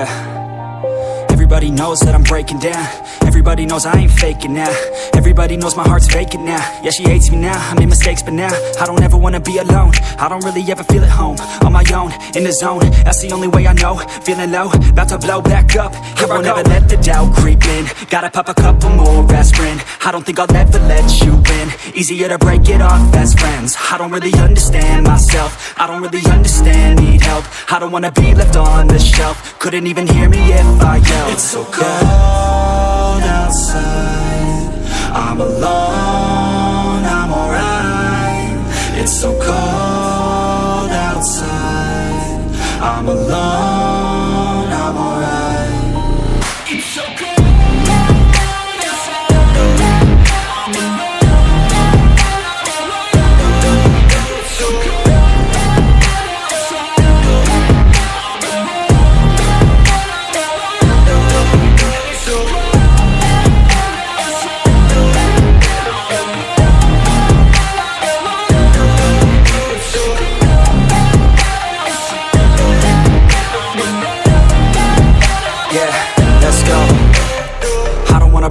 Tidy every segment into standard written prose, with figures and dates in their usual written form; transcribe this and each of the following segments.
Yeah. Everybody knows that I'm breaking down. Everybody knows I ain't faking now. Everybody knows my heart's vacant now. Yeah, she hates me now, I made mistakes but now I don't ever wanna be alone. I don't really ever feel at home. On my own, in the zone, that's the only way I know. Feeling low, about to blow back up. I won't ever let the doubt creep in. Gotta pop a couple more aspirin. I don't think I'll ever let you in. Easier to break it off best friends. I don't really understand myself. I don't really understand, need help. I don't wanna be left on the shelf. Couldn't even hear me if I yelled. It's so cold outside, I'm alone, I'm alright. It's so cold outside, I'm alone, I'm alright. It's so cold outside, I'm alone. It's so cold outside, I'm alone.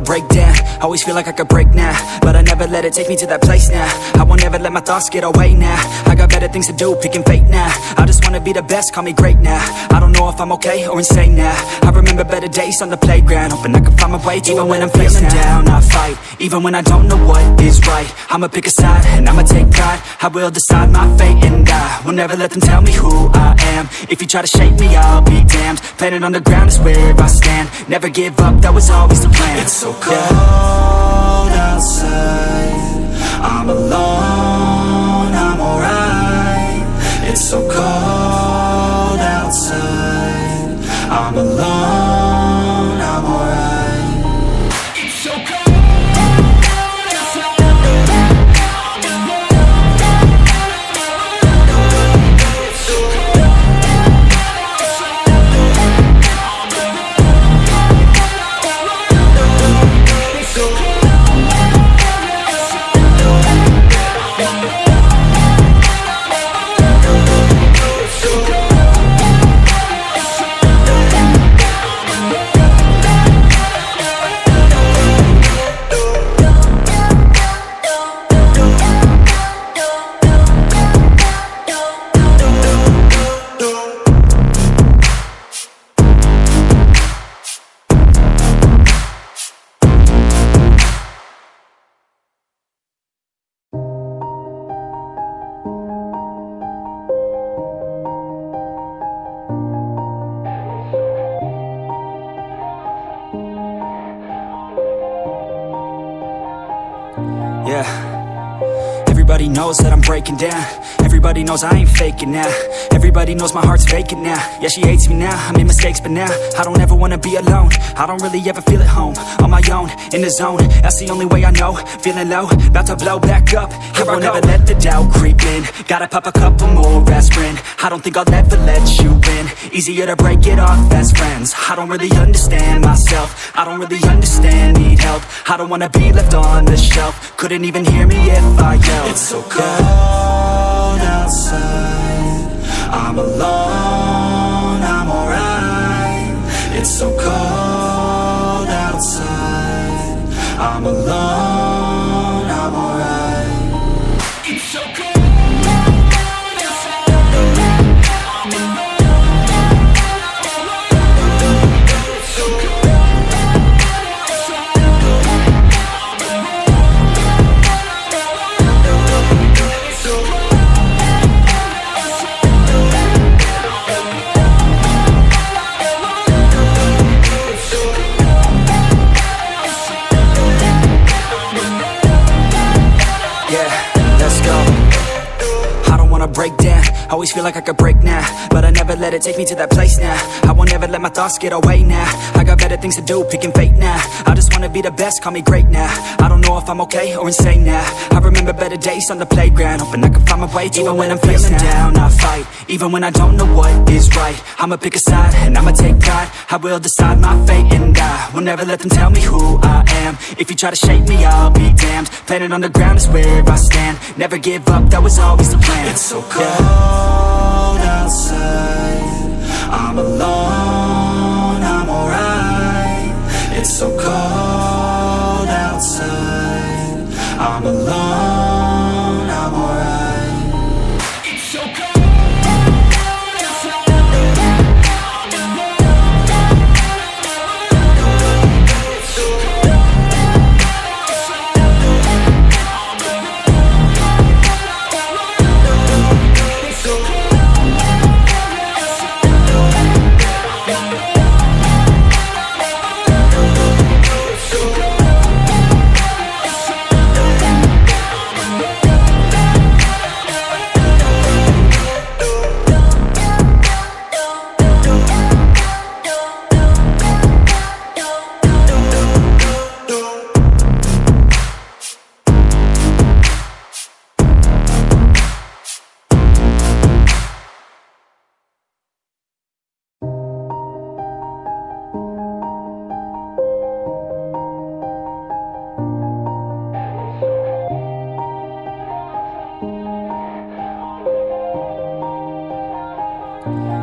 Break down, always feel like I could break now, but I never let it take me to that place now. I won't ever let my thoughts get away now. I got better things to do, picking fate now. I just wanna be the best, call me great now. I don't know if I'm okay or insane now. I remember better days on the playground, hoping I can find my way even when I'm feeling down. I fight, even when I don't know what is right. I'ma pick a side, and I'ma take pride. I will decide my fate and I will never let them tell me who I am. If you try to shake me, I'll be damned. Planet on the ground is where I stand. Never give up, that was always the plan. It's so cold outside, I'm alone, I'm alright. It's so cold outside, I'm alone, I'm alright. It's so cold outside, I'm alone. It's so cold outside, I'm alone. Yeah. Everybody knows that I'm breaking down. Everybody knows I ain't faking now. Everybody knows my heart's vacant now. Yeah, she hates me now, I made mistakes but now I don't ever wanna be alone. I don't really ever feel at home. On my own, in the zone, that's the only way I know. Feeling low, about to blow back up. I won't ever let the doubt creep in. Gotta pop a couple more aspirin. I don't think I'll ever let you in. Easier to break it off best friends. I don't really understand myself. I don't really understand, need help. I don't wanna be left on the shelf. Couldn't even hear me if I yelled. It's so cold outside, I'm alone, I'm alright. It's so cold outside, I'm alone, I'm alright. It's so cold. Break down, always feel like I could break now, but I never let it take me to that place now. I won't ever let my thoughts get away now. I got better things to do, picking fate now. I just wanna be the best, call me great now. I don't know if I'm okay or insane now. I remember better days on the playground, hoping I can find my way even when I'm feeling down. I fight, even when I don't know what is right. I'ma pick a side, and I'ma take pride. I will decide my fate and I will never let them tell me who I am. If you try to shake me, I'll be damned. Planet on the ground is where I stand. Never give up, that was always the plan. It's so cold outside, I'm alone, so cold outside. I'm alone, I'm alright. It's so cold.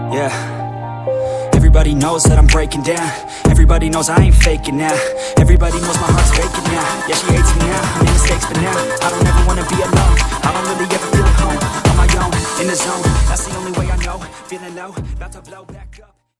Yeah, everybody knows that I'm breaking down. Everybody knows I ain't faking now. Everybody knows my heart's faking now. Yeah, she hates me now, I made mistakes but now I don't ever wanna be alone. I don't really ever feel at home. On my own, in the zone, that's the only way I know. Feeling low, about to blow back up.